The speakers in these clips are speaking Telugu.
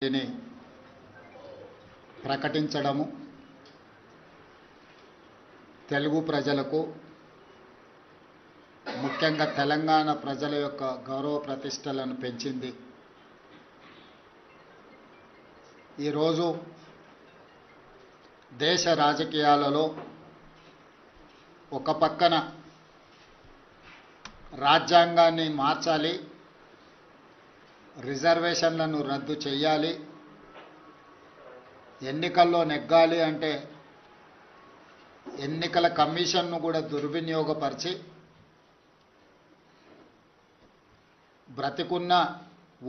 ని ప్రకటించడము తెలుగు ప్రజలకు ముఖ్యంగా తెలంగాణ ప్రజల యొక్క గౌరవ ప్రతిష్టలను పెంచింది. ఈరోజు దేశ రాజకీయాలలో ఒక పక్కన రాజ్యాంగాన్ని మార్చాలి, రిజర్వేషన్లను రద్దు చేయాలి, ఎన్నికల్లో నెగ్గాలి అంటే ఎన్నికల కమిషన్ను కూడా దుర్వినియోగపరిచి బ్రతికున్న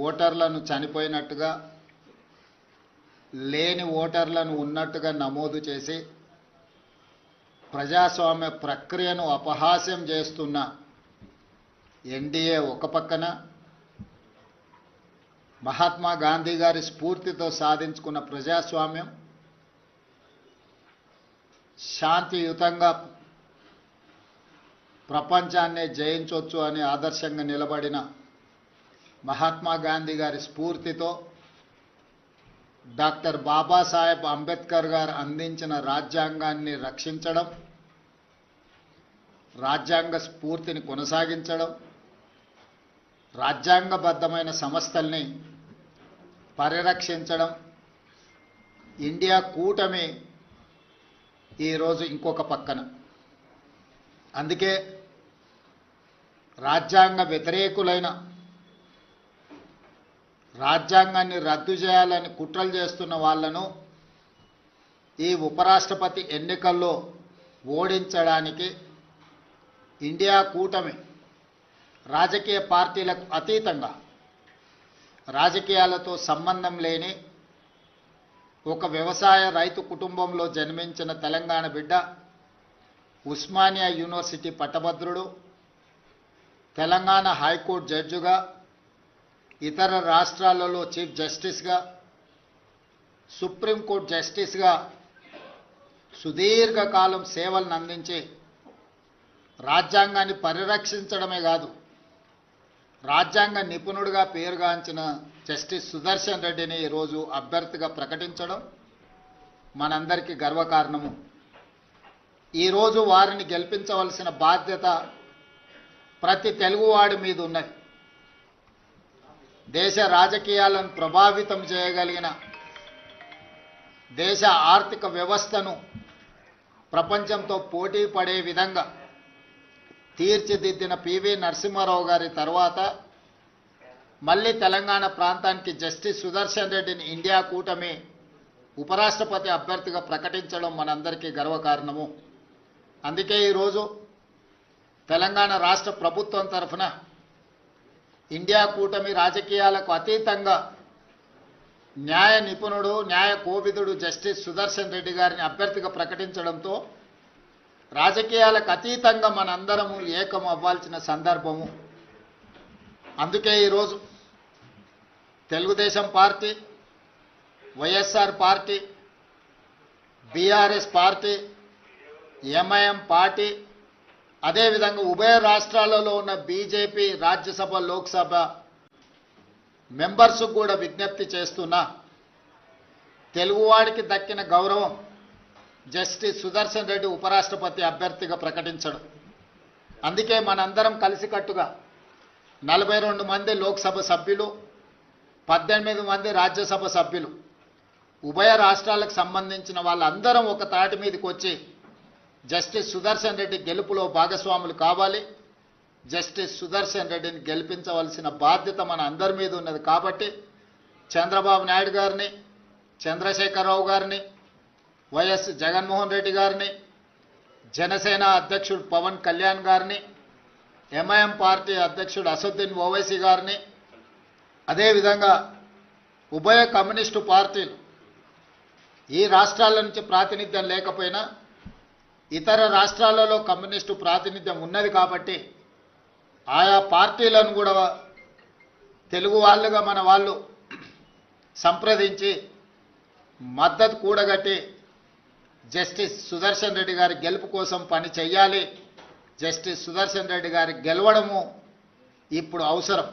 ఓటర్లను చనిపోయినట్టుగా, లేని ఓటర్లను ఉన్నట్టుగా నమోదు చేసి ప్రజాస్వామ్య ప్రక్రియను అపహాస్యం చేస్తున్న ఎన్డీఏ ఒక పక్కన, మహాత్మా గాంధీ గారి స్ఫూర్తితో సాధించుకున్న ప్రజాస్వామ్యం, శాంతియుతంగా ప్రపంచాన్నే జయించవచ్చు అని ఆదర్శంగా నిలబడిన మహాత్మా గాంధీ గారి స్ఫూర్తితో డాక్టర్ బాబాసాహెబ్ అంబేద్కర్ గారు అందించిన రాజ్యాంగాన్ని రక్షించడం, రాజ్యాంగ స్ఫూర్తిని కొనసాగించడం, రాజ్యాంగబద్ధమైన సంస్థల్ని పరిరక్షించడం, ఇండియా కూటమి ఈరోజు ఇంకొక పక్కన. అందుకే రాజ్యాంగ వ్యతిరేకులైన, రాజ్యాంగాన్ని రద్దు చేయాలని కుట్రలు చేస్తున్న వాళ్లను ఈ ఉపరాష్ట్రపతి ఎన్నికల్లో ఓడించడానికి ఇండియా కూటమి రాజకీయ పార్టీలకు అతీతంగా, రాజకీయాలతో సంబంధం లేని ఒక వ్యవసాయ రైతు కుటుంబంలో జన్మించిన తెలంగాణ బిడ్డ, ఉస్మానియా యూనివర్సిటీ పట్టభద్రుడు, తెలంగాణ హైకోర్టు జడ్జిగా, ఇతర రాష్ట్రాలలో చీఫ్ జస్టిస్గా, సుప్రీంకోర్టు జస్టిస్గా సుదీర్ఘకాలం సేవలను అందించి రాజ్యాంగాన్ని పరిరక్షించడమే కాదు, రాజ్యాంగ నిపుణుడిగా పేరుగాంచిన జస్టిస్ సుదర్శన్ రెడ్డిని ఈరోజు అభ్యర్థిగా ప్రకటించడం మనందరికీ గర్వకారణము. ఈరోజు వారిని గెలిపించవలసిన బాధ్యత ప్రతి తెలుగువాడి మీద ఉన్నది. దేశ రాజకీయాలను ప్రభావితం చేయగలిగిన, దేశ ఆర్థిక వ్యవస్థను ప్రపంచంతో పోటీ పడే విధంగా తీర్చిదిద్దిన పివి నరసింహారావు గారి తర్వాత మళ్ళీ తెలంగాణ ప్రాంతానికి జస్టిస్ సుదర్శన్ రెడ్డిని ఇండియా కూటమి ఉపరాష్ట్రపతి అభ్యర్థిగా ప్రకటించడం మనందరికీ గర్వకారణము. అందుకే ఈరోజు తెలంగాణ రాష్ట్ర ప్రభుత్వం తరఫున ఇండియా కూటమి రాజకీయాలకు అతీతంగా న్యాయ నిపుణుడు, న్యాయ కోవిదుడు జస్టిస్ సుదర్శన్ రెడ్డి గారిని అభ్యర్థిగా ప్రకటించడంతో రాజకీయాలకు అతీతంగా మనందరము ఏకం అవ్వాల్సిన సందర్భము. అందుకే ఈరోజు Telugu Desam party, YSR party, BRS party, MIM party, అదేవిధంగా ఉభయ రాష్ట్రాలలో ఉన్న బీజేపీ రాజ్యసభ, లోక్సభ మెంబర్స్కు కూడా విజ్ఞప్తి చేస్తున్నా, తెలుగువాడికి దక్కిన గౌరవం జస్టిస్ సుదర్శన్ రెడ్డి ఉపరాష్ట్రపతి అభ్యర్థిగా ప్రకటించడం. అందుకే మనందరం కలిసికట్టుగా 42 మంది లోక్సభ సభ్యులు, 18 మంది రాజ్యసభ సభ్యులు, ఉభయ రాష్ట్రాలకు సంబంధించిన వాళ్ళందరం ఒక తాటి మీదకి వచ్చి జస్టిస్ సుదర్శన్ రెడ్డి గెలుపులో భాగస్వాములు కావాలి. జస్టిస్ సుదర్శన్ రెడ్డిని గెలిపించవలసిన బాధ్యత మన అందరి మీద ఉన్నది. కాబట్టి చంద్రబాబు నాయుడు గారిని, చంద్రశేఖరరావు గారిని, వైఎస్ జగన్మోహన్ రెడ్డి గారిని, జనసేన అధ్యక్షుడు పవన్ కళ్యాణ్ గారిని, ఎంఐఎం పార్టీ అధ్యక్షుడు అసదుద్దీన్ ఓవైసీ గారిని, అదేవిధంగా ఉభయ కమ్యూనిస్టు పార్టీలు, ఈ రాష్ట్రాల నుంచి ప్రాతినిధ్యం లేకపోయినా ఇతర రాష్ట్రాలలో కమ్యూనిస్టు ప్రాతినిధ్యం ఉన్నది కాబట్టి ఆయా పార్టీలను కూడా తెలుగు వాళ్ళుగా మన వాళ్ళు సంప్రదించి మద్దతు కూడగట్టి జస్టిస్ సుదర్శన్ రెడ్డి గారి గెలుపు కోసం పని చేయాలి. జస్టిస్ సుదర్శన్ రెడ్డి గారి గెలవడము ఇప్పుడు అవసరం.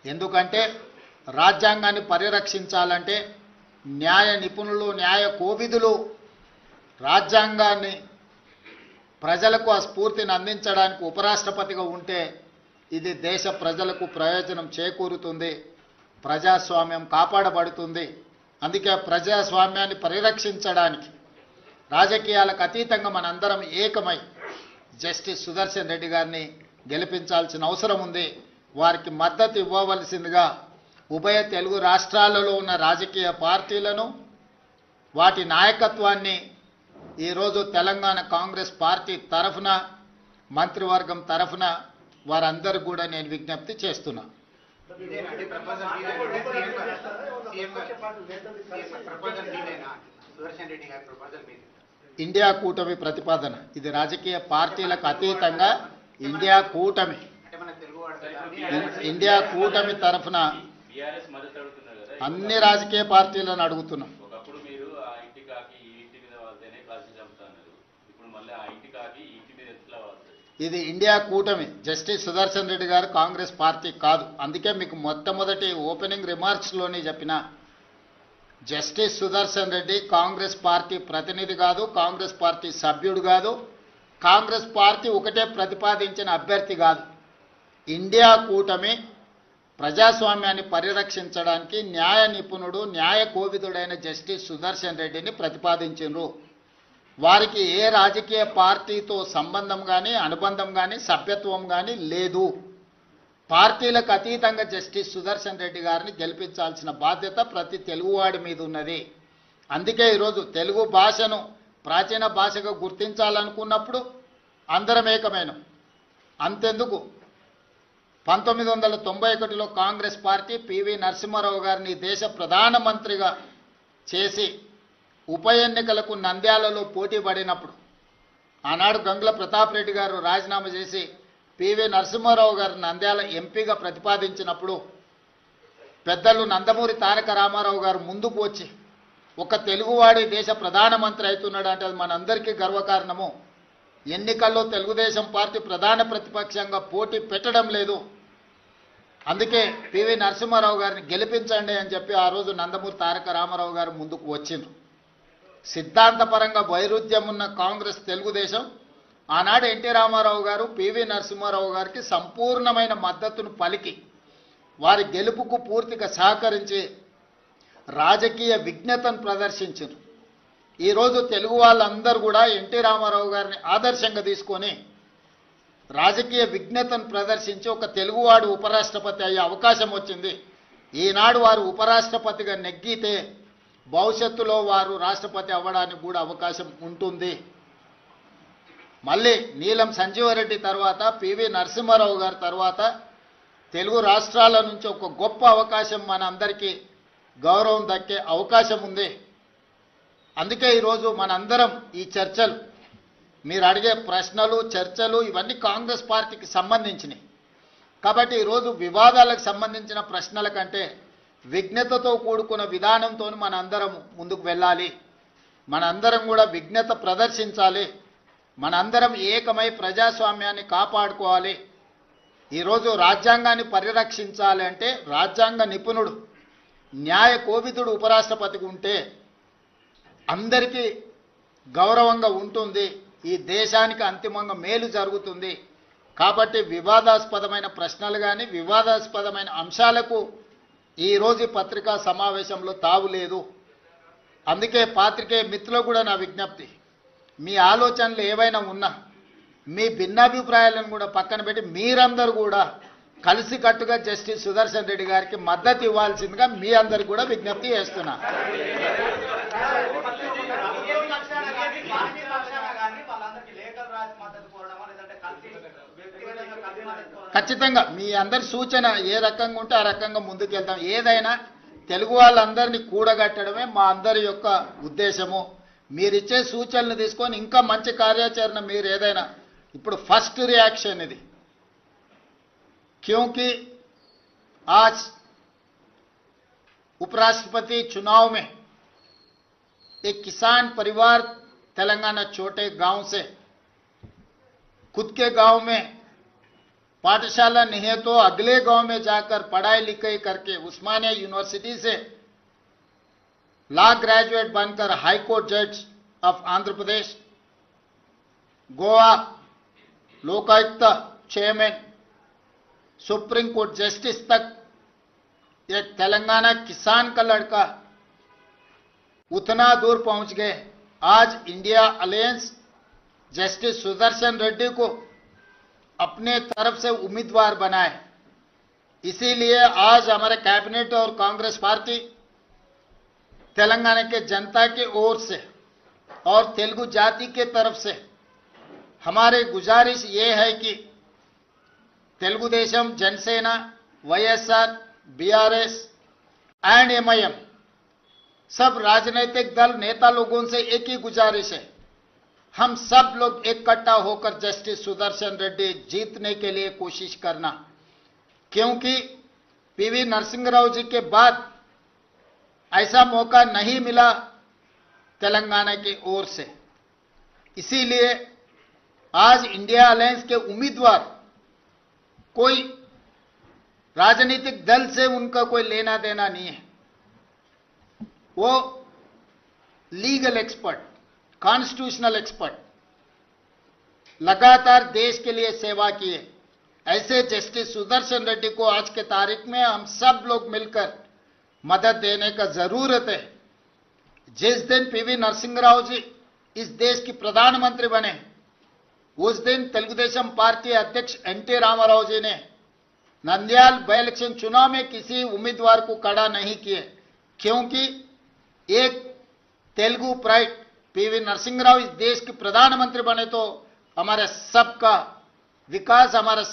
ఎందుకంటే రాజ్యాంగాన్ని పరిరక్షించాలంటే న్యాయ నిపుణులు, న్యాయ కోవిదులు రాజ్యాంగాన్ని ప్రజలకు ఆ స్ఫూర్తిని అందించడానికి ఉపరాష్ట్రపతిగా ఉంటే ఇది దేశ ప్రజలకు ప్రయోజనం చేకూరుతుంది, ప్రజాస్వామ్యం కాపాడబడుతుంది. అందుకే ప్రజాస్వామ్యాన్ని పరిరక్షించడానికి రాజకీయాలకు అతీతంగా మనందరం ఏకమై జస్టిస్ సుదర్శన్ రెడ్డి గారిని గెలిపించాల్సిన అవసరం ఉంది. వారికి మద్దతు ఇవ్వవలసిందిగా ఉభయ తెలుగు రాష్ట్రాలలో ఉన్న రాజకీయ పార్టీలను, వాటి నాయకత్వాన్ని ఈరోజు తెలంగాణ కాంగ్రెస్ పార్టీ తరఫున, మంత్రివర్గం తరఫున వారందరూ కూడా నేను విజ్ఞప్తి చేస్తున్నా. ఇండియా కూటమి ప్రతిపాదన ఇది రాజకీయ పార్టీలకు అతీతంగా ఇండియా కూటమి తరఫున అన్ని రాజకీయ పార్టీలను అడుగుతున్నాం. ఇది ఇండియా కూటమి, జస్టిస్ సుదర్శన్ రెడ్డి గారు కాంగ్రెస్ పార్టీ కాదు. అందుకే మీకు మొట్టమొదటి ఓపెనింగ్ రిమార్క్స్లోనే చెప్పిన, జస్టిస్ సుదర్శన్ రెడ్డి కాంగ్రెస్ పార్టీ ప్రతినిధి కాదు, కాంగ్రెస్ పార్టీ సభ్యుడు కాదు, కాంగ్రెస్ పార్టీ ఒకటే ప్రతిపాదించిన అభ్యర్థి కాదు. ఇండియా కూటమి ప్రజాస్వామ్యాన్ని పరిరక్షించడానికి న్యాయ నిపుణుడు, న్యాయ కోవిదుడైన జస్టిస్ సుదర్శన్ రెడ్డిని ప్రతిపాదించారు. వారికి ఏ రాజకీయ పార్టీతో సంబంధం కానీ, అనుబంధం కానీ, సభ్యత్వం కానీ లేదు. పార్టీలకు అతీతంగా జస్టిస్ సుదర్శన్ రెడ్డి గారిని గెలిపించాల్సిన బాధ్యత ప్రతి తెలుగువాడి మీద ఉన్నది. అందుకే ఈరోజు తెలుగు భాషను ప్రాచీన భాషగా గుర్తించాలనుకున్నప్పుడు అందరం ఏకమైనం. అంతెందుకు 1991లో కాంగ్రెస్ పార్టీ పివి నరసింహారావు గారిని దేశ ప్రధానమంత్రిగా చేసి ఉప ఎన్నికలకు నంద్యాలలో పోటీ పడినప్పుడు ఆనాడు గంగుల ప్రతాప్ రెడ్డి గారు రాజీనామా చేసి పివి నరసింహారావు గారు నంద్యాల ఎంపీగా ప్రతిపాదించినప్పుడు పెద్దలు నందమూరి తారక రామారావు గారు ముందుకు వచ్చి ఒక తెలుగువాడి దేశ ప్రధానమంత్రి అవుతున్నాడు అంటే అది మనందరికీ గర్వకారణము. ఎన్నికల్లో తెలుగుదేశం పార్టీ ప్రధాన ప్రతిపక్షంగా పోటీ పెట్టడం లేదు, అందుకే పివి నరసింహారావు గారిని గెలిపించండి అని చెప్పి ఆ రోజు నందమూరి తారక రామారావు గారు ముందుకు వచ్చిండ్రు. సిద్ధాంతపరంగా వైరుధ్యం ఉన్న కాంగ్రెస్, తెలుగుదేశం ఆనాడు ఎన్టీ రామారావు గారు పివి నరసింహారావు గారికి సంపూర్ణమైన మద్దతును పలికి వారి గెలుపుకు పూర్తిగా సహకరించి రాజకీయ విజ్ఞతను ప్రదర్శించారు. ఈరోజు తెలుగు వాళ్ళందరూ కూడా ఎన్టీ రామారావు గారిని ఆదర్శంగా తీసుకొని రాజకీయ విజ్ఞతను ప్రదర్శించి ఒక తెలుగువాడు ఉపరాష్ట్రపతి అయ్యే అవకాశం వచ్చింది. ఈనాడు వారు ఉపరాష్ట్రపతిగా నెగ్గితే భవిష్యత్తులో వారు రాష్ట్రపతి అవ్వడానికి కూడా అవకాశం ఉంటుంది. మళ్ళీ నీలం సంజీవరెడ్డి తర్వాత పివి నరసింహారావు గారి తర్వాత తెలుగు రాష్ట్రాల నుంచి ఒక గొప్ప అవకాశం మన అందరికీ గౌరవం దక్కే అవకాశం ఉంది. అందుకే ఈరోజు మనందరం ఈ చర్చలు, మీరు అడిగే ప్రశ్నలు, చర్చలు ఇవన్నీ కాంగ్రెస్ పార్టీకి సంబంధించినవి. కాబట్టి ఈరోజు వివాదాలకు సంబంధించిన ప్రశ్నల కంటే విజ్ఞతతో కూడుకున్న విధానంతో మనందరం ముందుకు వెళ్ళాలి. మనందరం కూడా విజ్ఞత ప్రదర్శించాలి. మనందరం ఏకమై ప్రజాస్వామ్యాన్ని కాపాడుకోవాలి. ఈరోజు రాజ్యాంగాన్ని పరిరక్షించాలి అంటే రాజ్యాంగ నిపుణుడు, న్యాయ కోవిదుడు ఉపరాష్ట్రపతిగా ఉంటే అందరికీ గౌరవంగా ఉంటుంది, ఈ దేశానికి అంతిమంగా మేలు జరుగుతుంది. కాబట్టి వివాదాస్పదమైన ప్రశ్నలు కానీ, వివాదాస్పదమైన అంశాలకు ఈరోజు పత్రికా సమావేశంలో తావు లేదు. అందుకే పాత్రికేయ మిత్రులకు కూడా నా విజ్ఞప్తి, మీ ఆలోచనలు ఏవైనా ఉన్నా మీ భిన్నాభిప్రాయాలను కూడా పక్కన పెట్టి మీరందరూ కూడా కలిసికట్టుగా జస్టిస్ సుదర్శన్ రెడ్డి గారికి మద్దతు ఇవ్వాల్సిందిగా మీ అందరికి కూడా విజ్ఞప్తి చేస్తున్నా. ఖచ్చితంగా మీ అందరి సూచన ఏ రకంగా ఉంటే ఆ రకంగా ముందుకెళ్తాం. ఏదైనా తెలుగు వాళ్ళందరినీ కూడగట్టడమే మా అందరి యొక్క ఉద్దేశము. మీరిచ్చే సూచనలు తీసుకొని ఇంకా మంచి కార్యాచరణ మీరు ఏదైనా, ఇప్పుడు ఫస్ట్ रिएक्शन ఇది, क्योंकि आज उपराष्ट्रपति चुनाव में एक किसान परिवार तेलंगाना छोटे गांव से खुद के गांव में पाठशाला नहीं है तो अगले गांव में जाकर पढ़ाई लिखाई करके उस्मानिया यूनिवर्सिटी से लॉ ग्रेजुएट बनकर हाई कोर्ट जज of Andhra Pradesh, Goa Lokayukta chairman, supreme court justice तक एक तेलंगाना किसान का लड़का उतना दूर पहुंच गए। आज India alliance justice Sudarshan Reddy को अपने तरफ से उम्मीदवार बनाए। इसीलिए आज हमारे कैबिनेट और कांग्रेस पार्टी तेलंगाना के जनता की ओर से और तेलुगु जाति के तरफ से हमारी गुजारिश ये है कि Telugu Desam, Jana Sena, YSR, BRS and MIM सब राजनीतिक दल नेता लोगों से एक ही गुजारिश है, हम सब लोग इकट्ठा होकर जस्टिस सुदर्शन रेड्डी जीतने के लिए कोशिश करना, क्योंकि पीवी नरसिंह राव जी के बाद ऐसा मौका नहीं मिला तेलंगाना की ओर से। इसीलिए आज इंडिया अलायंस के उम्मीदवार कोई राजनीतिक दल से उनका कोई लेना देना नहीं है, वो लीगल एक्सपर्ट, कॉन्स्टिट्यूशनल एक्सपर्ट, लगातार देश के लिए सेवा किए ऐसे जस्टिस सुदर्शन रेड्डी को आज के तारीख में हम सब लोग मिलकर मदद देने का जरूरत है। जिस दिन पीवी नरसिंह राव जी इस देश की प्रधानमंत्री बने उस दिन तेलुगुदेशम पार्टी अध्यक्ष एनटी रामाराव जी ने नंद्याल बाई इलेक्शन चुनाव में किसी उम्मीदवार को खड़ा नहीं किए, क्योंकि एक तेलुगु प्राइड पीवी नरसिंह राव इस देश के प्रधानमंत्री बने तो हमारे सबका विकास, हमारा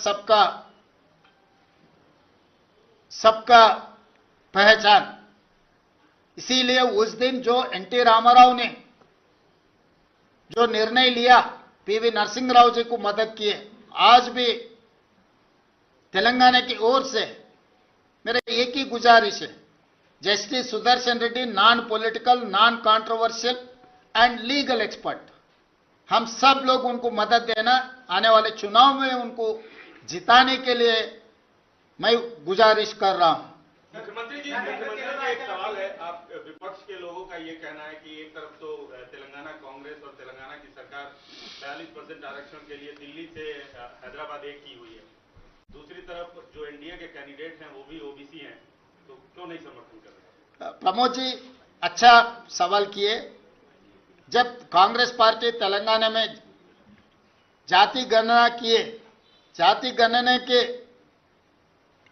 सबका पहचान। इसीलिए उस दिन जो एनटी रामाराव ने जो निर्णय लिया पीवी नरसिंह राव जी को मदद किए, आज भी तेलंगाना की ओर से मेरा एक ही गुजारिश है, justice Sudarshan Reddy non political, non controversial and legal expert, हम सब लोग उनको मदद देना, आने वाले चुनाव में उनको जिताने के लिए मैं गुजारिश कर रहा हूं। मुख्यमंत्री जी, एक सवाल है, आप विपक्ष के लोगों का ये कहना है कि एक तरफ तो तेलंगाना कांग्रेस और तेलंगाना की सरकार 42% आरक्षण के लिए दिल्ली से हैदराबाद एक की हुई है, दूसरी तरफ जो एनडीए के कैंडिडेट हैं वो भी ओबीसी हैं, तो क्यों नहीं समर्थन कर रहे? प्रमोद जी अच्छा सवाल किए। जब कांग्रेस पार्टी तेलंगाना में जाति गणना किए, जाति गणना के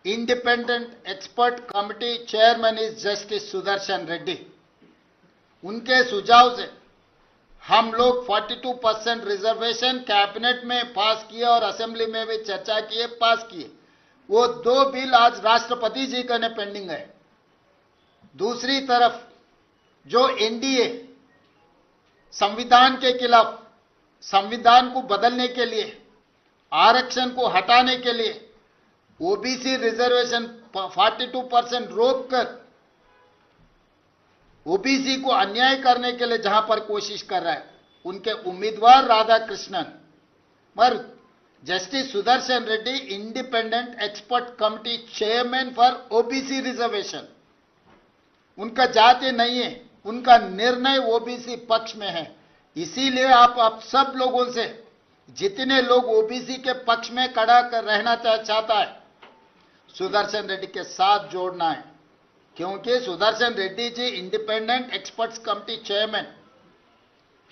independent expert committee chairman is justice Sudarshan Reddy, उनके सुझाव से हम लोग 42% रिजर्वेशन कैबिनेट में पास किए और असेंबली में भी चर्चा किए, पास किए। वो 2 बिल आज राष्ट्रपति जी का पेंडिंग है। दूसरी तरफ जो एनडीए संविधान के खिलाफ, संविधान को बदलने के लिए, आरक्षण को हटाने के लिए ओबीसी रिजर्वेशन 42% रोककर ओबीसी को अन्याय करने के लिए जहां पर कोशिश कर रहा है, उनके उम्मीदवार राधाकृष्णन पर justice Sudarshan Reddy independent expert committee chairman for OBC reservation, उनका जाति नहीं है, उनका निर्णय ओबीसी पक्ष में है। इसीलिए आप सब लोगों से, जितने लोग ओबीसी के पक्ष में खड़ा कर रहना चाहता है, सुदर्शन रेड्डी के साथ जोड़ना है, क्योंकि Sudarshan Reddy ji independent experts committee chairman,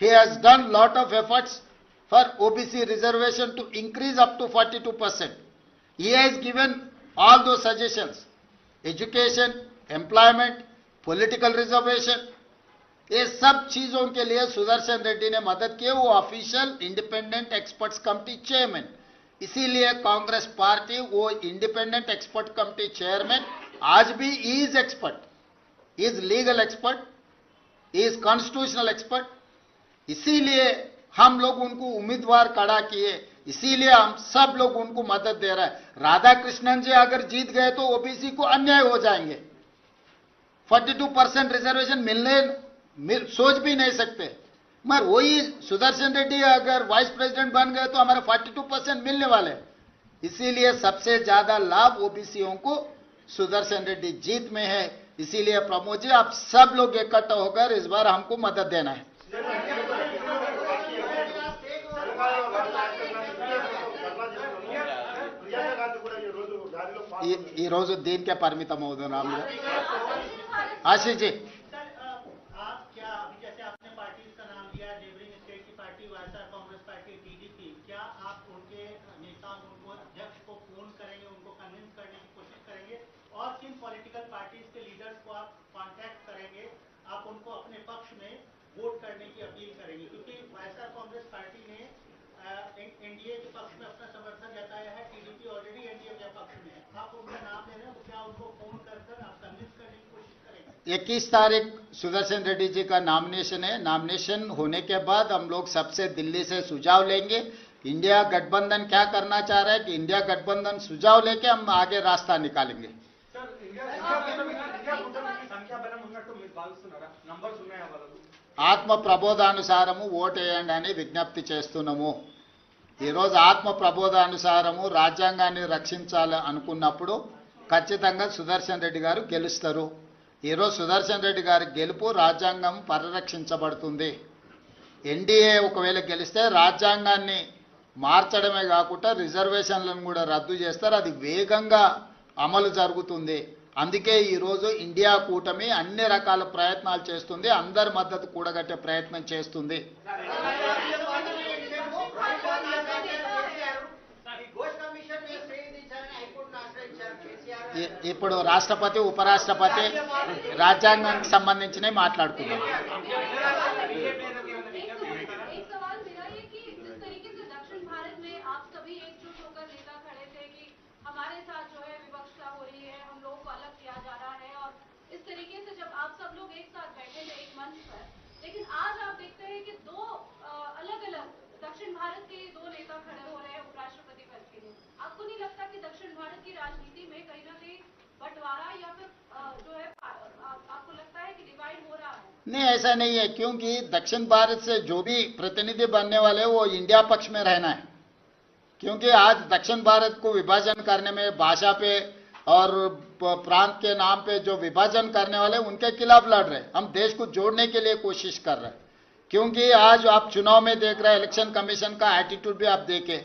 he has done lot of efforts for OBC reservation to increase up to 42%. He has given all those suggestions, education, employment, political reservation, ये सब चीजों के लिए सुदर्शन रेड्डी ने मदद की, वो official independent experts committee chairman. इसीलिए कांग्रेस पार्टी वो इंडिपेंडेंट एक्सपर्ट कमेटी चेयरमैन आज भी is expert, is legal expert, is constitutional expert, इसीलिए हम लोग उनको उम्मीदवार खड़ा किए, इसीलिए हम सब लोग उनको मदद दे रहे हैं। राधाकृष्णन जी अगर जीत गए तो ओबीसी को अन्याय हो जाएंगे, 42% रिजर्वेशन सोच भी नहीं सकते, मगर वही सुदर्शन रेड्डी अगर वाइस प्रेसिडेंट बन गए तो हमारे 42% मिलने वाले। इसीलिए सबसे ज्यादा लाभ ओबीसीओं को सुदर्शन रेड्डी जीत में है। इसीलिए प्रमोद जी आप सब लोग इकट्ठा होकर इस बार हमको मदद देना है। ఈ రోజు దీనికే పరిమితం అవుతున్నాం। आशीष जी सर, आप क्या अभी जैसे आपने पार्टीज का नाम लिया, नेबरिंग स्टेट की party YSR Congress party TDP, क्या आप उनके नेता उनको अध्यक्ष को फोन करेंगे, उनको कन्विंस करने की कोशिश करेंगे, और किन पॉलिटिकल पार्टीज के लीडर्स को आप कांटेक्ट करेंगे, आप उनको अपने पक्ष में वोट करने की अपील करेंगे? क्योंकि वाईएसआर कांग्रेस पार्टी ने एनडीए के पक्ष में अपना समर्थन जताया है, टीडीपी ऑलरेडी एनडीए के पक्ष में है। आप उनका नाम ले रहे हैं, तो क्या उनको फोन कर आप कन्विंस करने की कोशिश करेंगे? 21 तारीख सुदर्शन रेड्डी जी का नॉमिनेशन है। नॉमिनेशन होने के बाद हम लोग सबसे दिल्ली से सुझाव लेंगे। इंडिया गठबंधन क्या करना चाह रहा है कि इंडिया गठबंधन सुझाव लेके हम आगे रास्ता निकालेंगे। ఆత్మ ప్రబోధానుసారము ఓటేయండి అని విజ్ఞప్తి చేస్తున్నాము। ఈరోజు ఆత్మ ప్రబోధానుసారము రాజ్యాంగాన్ని రక్షించాలి అనుకున్నప్పుడు ఖచ్చితంగా సుదర్శన్ రెడ్డి గారు గెలుస్తారు। ఈరోజు సుదర్శన్ రెడ్డి గారి గెలుపు రాజ్యాంగం పరిరక్షించబడుతుంది। ఎన్డీఏ ఒకవేళ గెలిస్తే రాజ్యాంగాన్ని మార్చడమే కాకుండా రిజర్వేషన్లను కూడా రద్దు చేస్తారు, అది వేగంగా అమలు జరుగుతుంది। అందుకే ఈరోజు ఇండియా కూటమి అన్ని రకాల ప్రయత్నాలు చేస్తుంది, అందరి మద్దతు కూడగట్టే ప్రయత్నం చేస్తుంది। ఇప్పుడు రాష్ట్రపతి ఉపరాష్ట్రపతి రాజ్యాంగానికి సంబంధించినవి మాట్లాడుకున్నాం। लेकिन आज आप देखते हैं कि दो अलग-अलग दक्षिण भारत के दो नेता खड़े हो रहे हैं उपराष्ट्रपति पद के लिए। आपको नहीं लगता कि दक्षिण भारत की राजनीति में कहीं ना कहीं बंटवारा या फिर जो है आपको लगता है कि डिवाइड हो रहा है? नहीं, ऐसा नहीं है, क्योंकि दक्षिण भारत से जो भी प्रतिनिधि बनने वाले वो इंडिया पक्ष में रहना है। क्योंकि आज दक्षिण भारत को विभाजन करने में भाषा पे और प्रांत के नाम पे जो विभाजन करने वाले उनके खिलाफ लड़ रहे। हम देश को जोड़ने के लिए कोशिश कर रहे हैं। क्योंकि आज आप चुनाव में देख रहे हैं, इलेक्शन कमीशन का एटीट्यूड भी आप देखें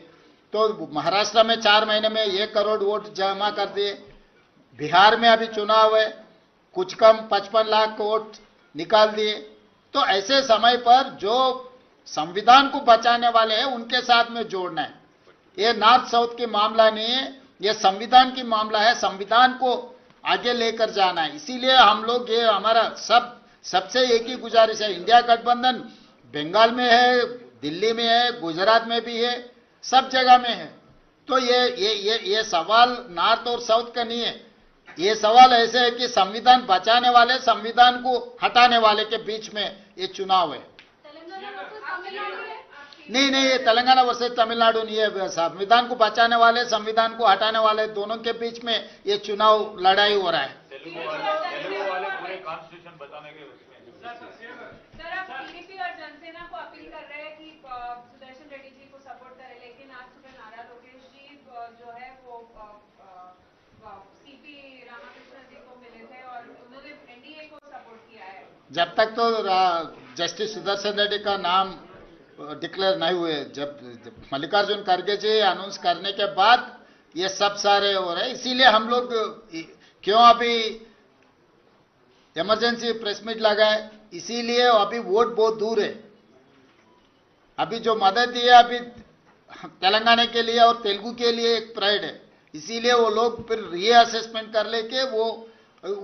तो महाराष्ट्र में 4 महीने में 1 करोड़ वोट जमा कर दिए। बिहार में अभी चुनाव है, कुछ कम 55 लाख वोट निकाल दिए। तो ऐसे समय पर जो संविधान को बचाने वाले हैं उनके साथ में जोड़ना है। ये नॉर्थ साउथ की मामला नहीं है, ये संविधान की मामला है। संविधान को आगे लेकर जाना है। इसीलिए हम लोग, ये हमारा सबसे एक ही गुजारिश है, इंडिया गठबंधन बंगाल में है, दिल्ली में है, गुजरात में भी है, सब जगह में है। तो ये सवाल नॉर्थ और साउथ का नहीं है, ये सवाल ऐसे है कि संविधान बचाने वाले, संविधान को हटाने वाले के बीच में ये चुनाव है। नहीं, ये तेलंगाना वर्सेस तमिलनाडु नहीं है। संविधान को बचाने वाले, संविधान को हटाने वाले, दोनों के बीच में ये चुनाव लड़ाई हो रहा है। तेलुगु वाले पूरे कॉन्स्टिट्यूशन बताने के सर, आप टीडीपी और जनसेना को अपील कर रहे हैं कि सुदर्शन रेड्डी जी को सपोर्ट करें, लेकिन आज सुबह नारा लोकेश जी जो है वो सीपी रामाकृष्णन जी को मिले थे और उन्होंने एनडीए को सपोर्ट किया है। जब तक तो जस्टिस सुदर्शन रेड्डी का नाम डिक्लेयर नहीं हुए, जब मल्लिकार्जुन खड़गे जी अनाउंस करने के बाद ये सब सारे हो रहे। इसीलिए हम लोग क्यों अभी इमरजेंसी प्रेस मीट लगाए, इसीलिए अभी वोट बहुत दूर है। अभी जो मदद दी है अभी तेलंगाना के लिए और तेलुगु के लिए एक प्राइड है। इसीलिए वो लोग फिर रीअसेसमेंट कर लेके वो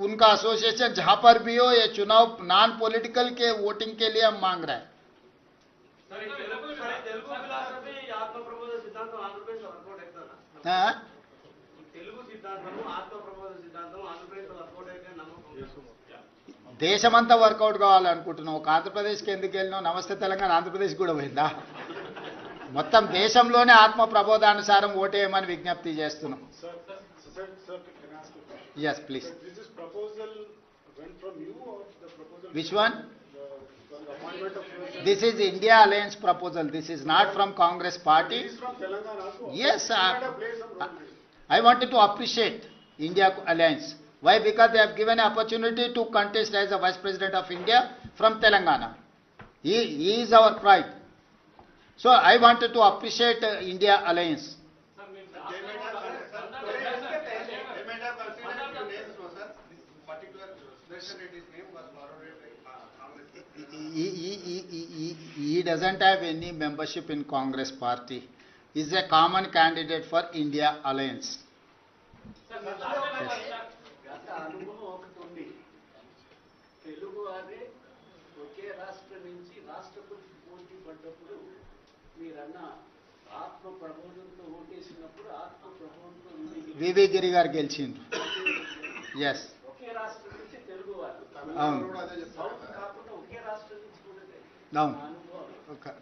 उनका एसोसिएशन जहां पर भी हो, ये चुनाव नॉन पॉलिटिकल के वोटिंग के लिए हम मांग रहे हैं। దేశమంతా వర్కౌట్ కావాలనుకుంటున్నాం। ఒక ఆంధ్రప్రదేశ్కి ఎందుకు వెళ్ళినావు? నమస్తే తెలంగాణ ఆంధ్రప్రదేశ్ కూడా పోయిందా? మొత్తం దేశంలోనే ఆత్మ ప్రబోధానుసారం ఓటేయమని విజ్ఞప్తి చేస్తున్నాం। Yes, please. This is proposal went from you or the proposal? Which one? The appointment of This is India Alliance proposal. This is not from Congress party. Yes, I wanted to appreciate India Alliance. Why? Because they have given an opportunity to contest as a Vice President of India from Telangana. He is our pride. So I wanted to appreciate India Alliance. He doesn't have any membership in Congress party. He is a common candidate for India Alliance. గత అనుభవం ఒకటి ఉంది. తెలుగు వారే ఒకే రాష్ట్రం నుంచి రాష్ట్రపతి పోటీ పడ్డప్పుడు మీరన్న ఆత్మ ప్రబోధంతో ఓటేసినప్పుడు ఆత్మ ప్రబోధంతో వివి గిరి గారు గెలిచిండ్రు. ఎస్, ఒకే రాష్ట్రం నుంచి తెలుగు వారు అవును సౌత్ కాకుండా ఒకే రాష్ట్రం నుంచి కూడా అవును అనుభవం.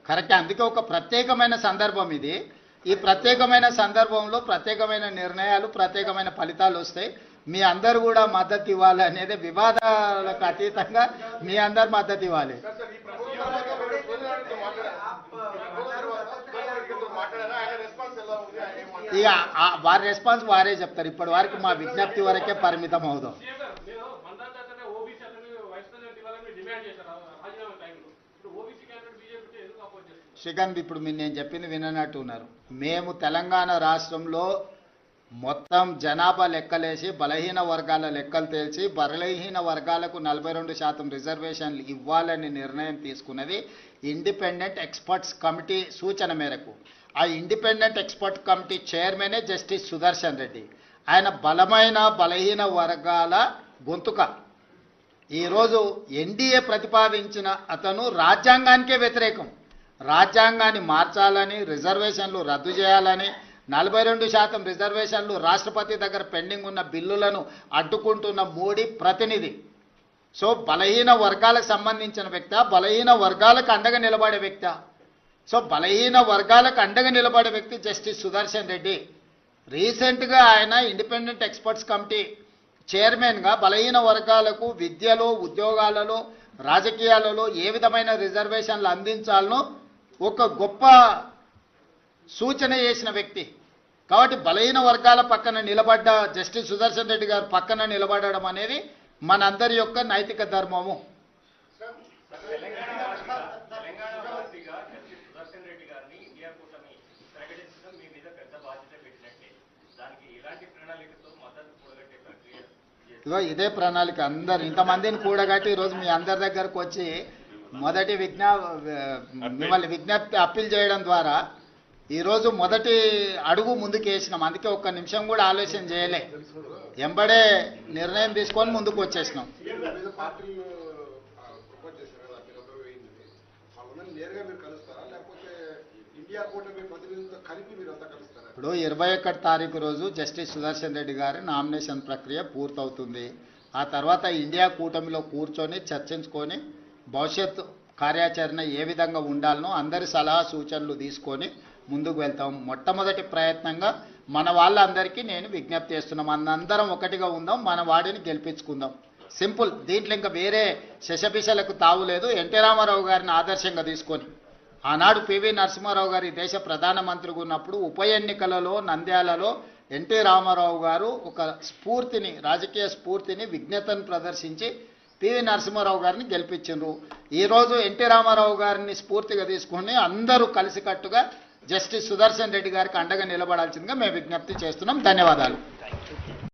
కరెక్ట్. అందుకే ఒక ప్రత్యేకమైన సందర్భం ఇది. ఈ ప్రత్యేకమైన సందర్భంలో ప్రత్యేకమైన నిర్ణయాలు, ప్రత్యేకమైన ఫలితాలు వస్తాయి. మీ అందరు కూడా మద్దతు ఇవ్వాలి అనేది, వివాదాలకు అతీతంగా మీ అందరు మద్దతు ఇవ్వాలి. ఇక వారి రెస్పాన్స్ వారే చెప్తారు. ఇప్పటి వరకు మా విజ్ఞప్తి వరకే పరిమితం అవుదాం. శ్రీకాంత్, ఇప్పుడు మీరు నేను చెప్పింది విననట్టు ఉన్నారు. మేము తెలంగాణ రాష్ట్రంలో మొత్తం జనాభా లెక్కలేసి బలహీన వర్గాల లెక్కలు తేల్చి బలహీన వర్గాలకు 42% రిజర్వేషన్లు ఇవ్వాలని నిర్ణయం తీసుకున్నది ఇండిపెండెంట్ ఎక్స్పర్ట్స్ కమిటీ సూచన మేరకు. ఆ ఇండిపెండెంట్ ఎక్స్పర్ట్ కమిటీ చైర్మనే జస్టిస్ సుదర్శన్ రెడ్డి. ఆయన బలమైన బలహీన వర్గాల గొంతుక. ఈరోజు ఎన్డీఏ ప్రతిపాదించిన అతను రాజ్యాంగానికే వ్యతిరేకం. రాజ్యాంగాన్ని మార్చాలని, రిజర్వేషన్లు రద్దు చేయాలని, 42% రిజర్వేషన్లు రాష్ట్రపతి దగ్గర పెండింగ్ ఉన్న బిల్లులను అడ్డుకుంటున్న మోడీ ప్రతినిధి. సో బలహీన వర్గాలకు సంబంధించిన వ్యక్తి, బలహీన వర్గాలకు అండగా నిలబడే వ్యక్తి. సో బలహీన వర్గాలకు అండగా నిలబడే వ్యక్తి జస్టిస్ సుదర్శన్ రెడ్డి. రీసెంట్గా ఆయన ఇండిపెండెంట్ ఎక్స్పర్ట్స్ కమిటీ చైర్మన్గా బలహీన వర్గాలకు విద్యలో, ఉద్యోగాలలో, రాజకీయాలలో ఏ విధమైన రిజర్వేషన్లు అందించాలనో ఒక గొప్ప సూచన చేసిన వ్యక్తి. కాబట్టి బలహీన వర్గాల పక్కన నిలబడ్డ జస్టిస్ సుదర్శన్ రెడ్డి గారు పక్కన నిలబడడం అనేది మనందరి యొక్క నైతిక ధర్మము. తెలంగాణ వాసిగా జస్టిస్ సుదర్శన్ రెడ్డి గారిని ఇండియా కూటమి ప్రకటించడం మీ మీద పెద్ద బాధ్యత పెట్టినట్టే. దానికి ఎలాంటి ప్రణాళికతో మద్దతు కూడగట్టే ప్రక్రియ ఇదో ఇదే ప్రణాళిక. అందరు ఇంతమందిని కూడగట్టి ఈరోజు మీ అందరి దగ్గరకు వచ్చి మొదటి మిమ్మల్ని విజ్ఞప్తి అప్పీల్ చేయడం ద్వారా ఈరోజు మొదటి అడుగు ముందుకు వేసినాం. అందుకే ఒక్క నిమిషం కూడా ఆలోచన చేయలే, ఎంబడే నిర్ణయం తీసుకొని ముందుకు వచ్చేసినాం. ఇప్పుడు 21 తారీఖు రోజు జస్టిస్ సుదర్శన్ రెడ్డి గారి నామినేషన్ ప్రక్రియ పూర్తవుతుంది. ఆ తర్వాత ఇండియా కూటమిలో కూర్చొని చర్చించుకొని భవిష్యత్ కార్యాచరణ ఏ విధంగా ఉండాలనో అందరి సలహా సూచనలు తీసుకొని ముందుకు వెళ్తాం. మొట్టమొదటి ప్రయత్నంగా మన వాళ్ళందరికీ నేను విజ్ఞప్తి చేస్తున్నాం, మనందరం ఒకటిగా ఉందాం, మన వాడిని గెలిపించుకుందాం. సింపుల్. దీంట్లో ఇంకా వేరే శశపిశలకు తావులేదు. ఎన్టీ రామారావు గారిని ఆదర్శంగా తీసుకొని ఆనాడు పివి నరసింహారావు గారి దేశ ప్రధానమంత్రిగా ఉన్నప్పుడు ఉప ఎన్నికలలో నంద్యాలలో ఎన్టీ రామారావు గారు ఒక స్ఫూర్తిని, రాజకీయ స్ఫూర్తిని, విజ్ఞతను ప్రదర్శించి పివి నరసింహారావు గారిని గెలిపించారు. ఈరోజు ఎన్టీ రామారావు గారిని స్ఫూర్తిగా తీసుకుని అందరూ కలిసికట్టుగా జస్టిస్ సుదర్శన్ రెడ్డి గారికి అండగా నిలబడాల్సిందిగా మేము విజ్ఞప్తి చేస్తున్నాం. ధన్యవాదాలు.